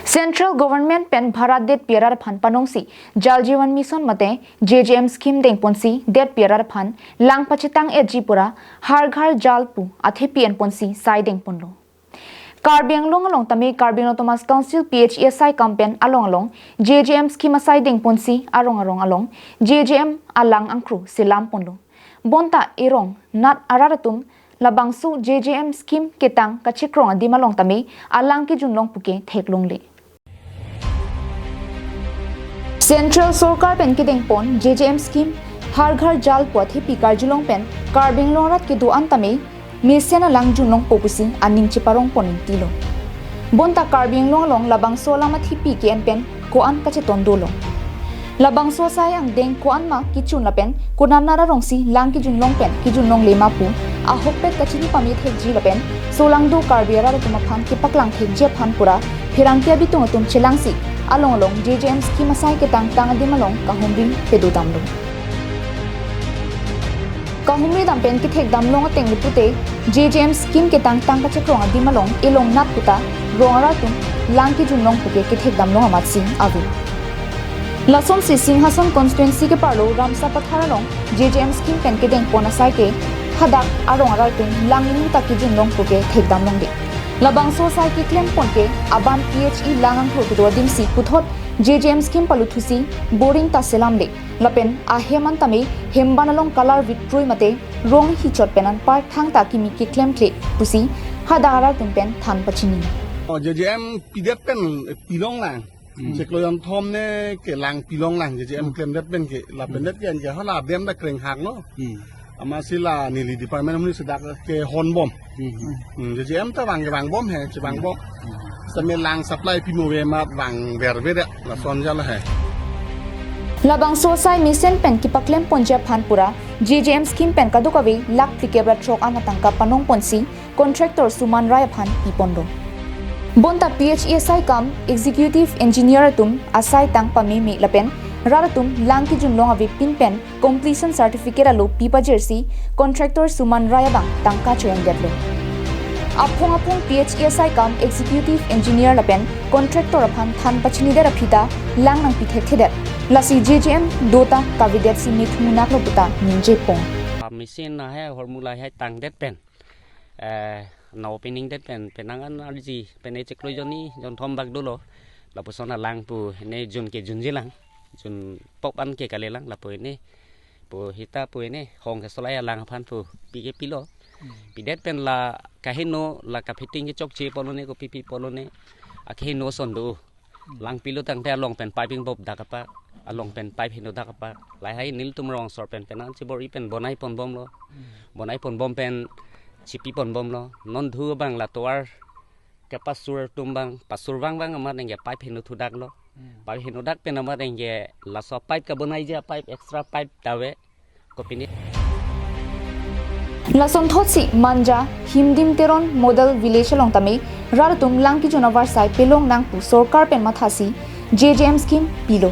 Central Government pen Bharat det piarar phan panongsi Jal Jeevan Mission mate JJM scheme deng ponsi det piarar phan lang pachitang e jipura har ghar jal pu athe pien ponsi sai deng ponlo Karbi along tami Karbi Thomas Council PHSI campaign along JJM scheme asai deng ponsi along JJM alang angkru silam ponlo bonta irong nat araratum labangsu JJM scheme ketang kachekrong adim along tami alang ki junlong puke thek longle Central Sarkar pen ki deng pon JJM scheme har ghar jal puathi pikar julong pen Karbing lorat ki duan tami Mesiana lang junlong popusi aning chiparong ponin tilo bonta Karbing long labang so lama thipi ki en pen ko an ka che tondolo labang so sai ang deng ko an ma ki chun la pen kunan nara rongsi lang ki junlong pen ki junlong lema pu a hokpet ka chini pami thek ji la pen so lang do Karbiara tuma phan ki paklang thek je phan pura phirang kia bitung tum chelangsi along JJM scheme asai ke tang adim along kahumri pedu damlo kahumri dam pen ki thek damlong ateng lipute JJM scheme ke tang kachekrong adim along ilong nat puta rongara tum lang ki junlong puke ki thek damlong amat sing avi lason si Singhason constituency ke parlo ramsa pathara long JJM scheme pen ke deng pona sai ke hadak arong aral tum lang inu taki junlong puke thek damlong de labang so sai ki claim ponke aban PHE langang thot dim si puthot JJM scheme paluthusi boring ta selam de lapen a heman tame hembanalong color vitroi mate rong hi chot penan par thang ta ki mi ki claim kle pusi hadara tum pen than pachini JJM pidet pen pilong lang sekloyan thom ne ke lang pilong lang JJM claim det pen ke la pen det ken ke hala dem da kreng hak no ama sila nili department muni sedak ke hon bom JJM ta wang bom he che wang bom semen lang supply pino we ma wang verve de la son jala he labang so sai mission pen ki paklem ponja phanpura JJM scheme pen kadukawi lak tikebra trok anatangka panong ponsi contractor suman rai phan ipondo bonta PHSI kam executive engineer tum asai tang pami mi lapen raratum langki junlong avi pin pen completion certificate alo pipa jersey contractor suman raya bang tangka choyang detlo apong PHSI kam executive engineer lapen contractor aphan than pachini der aphita lang nang pithe thedet lasi JJM dota kavidet si mithuna kloputa ninje pong machine na hai hormula hai tang det pen no opening det pen penangan arji pene cheklo joni jon thom bak dolo la pusona lang pu ne jun ke junjilang jun pop an ke kalelang la pu ne pu hita pu ne hong ke solaya lang phan pu pi ke pilo pidet pen la kahino la ka fitting ke chok che polone ko pipi polone akhino son do lang pilo tang te long pen piping bob dakapa along pen pipe hino dakapa lai hai nil tum rong sor pen penan chibori pen bonai pon bom lo bonai pon bom pen chipi pon bom lo non thu bang la toar ke pasur tumbang pasur bang amar nge pipe hino thu dak lo pipe hino dak pen amar nge la so pipe ka bonai ja pipe extra pipe tawe ko pini lason thotsi manja himdim teron model village long tame raratum langki jonavar sai pelong nang pu sarkar pen mathasi JJM scheme pilo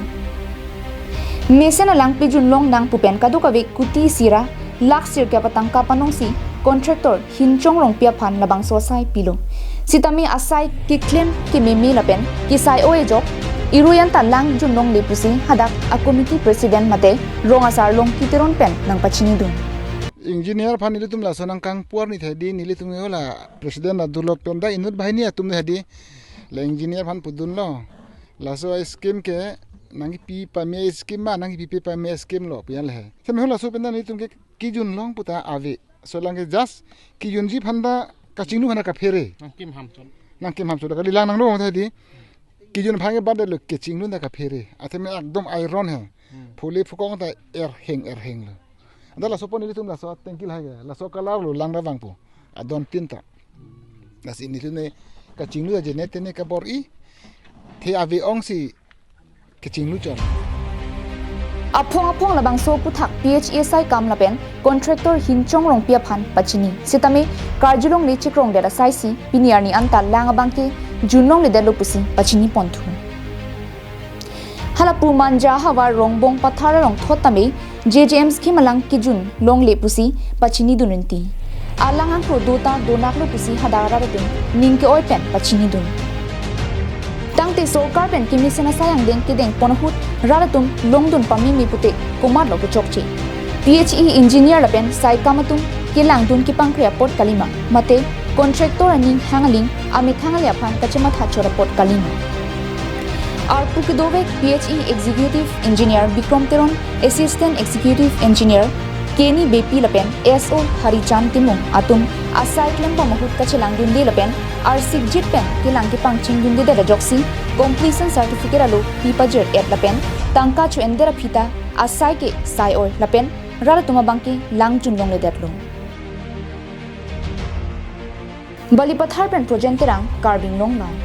mesena langpi junlong nang pu pen kadukawi kuti sira lak sir kya patang ka panongsi contractor hinchong rong pia phan labang so sai pilo sitami asai ki claim ki memi lapen ki sai oe jok iruyan ta lang junlong le pusi hadak a committee president mate rong asar long ki teron pen nang pachini dun engineer fan nili tum la sonang kang puar ni thedi nili tum yola president adulok tom da inut bahini tum thedi la engineer fan pudun lo la so scheme ke nangi pi pa me scheme ma nangi pi pa me scheme lo pian le sem hola so penda ni tum ke ki jun long puta ave so lang ke jas ki jun ji phanda ka chingnu hana ka fere nang kim ham so da li lang nang ro thedi ki jun phange bad le ke chingnu da ka fere atme ekdom iron he phuli phukong ta heng lo dala sopon ini tum la so tengkil haga la so kalar lo lang rawang pu adon tinta la si ni ne ka chinglu je ne tene ka bor I the ave ong si ka chinglu chon apong labang so puthak PHSI kam lapen contractor hinchong rong pia phan pachini sitame karjulong ni chikrong de sai si piniar ni anta lang abangke junong le de lo pusi pachini ponthu halapu manja hawa rongbong pathara rong thotame JJM scheme alang kijun long le pusi pachini dununti alang ang produta donak lo pusi hadara ratun ningke oipen pachini dun tang Mate sorkar pen kimi sena sayang den kideng ponahut raratum longdun pami mi pute kumar lo ke chokchi. PHE engineer lapen sai kamatum kilang dun ki pangkria pot kalima. Mate contractor aning hangaling amit hangalia phan kachema thachora pot kalima. Our Pukidove PHE executive engineer Bikram Teron, assistant executive engineer Kenny Bepi Lapen, SO Harichan Timung Atum, asai klempa mahut kachelang dundi lapen, R6 jit pen kilang ki pangching dundi da joksi, completion certificate alo pipajer et lapen, tangka chu endera phita asai ke sai oi lapen, rara tumabangki lang junlong le detlo. Balipathar pen project terang carving long long.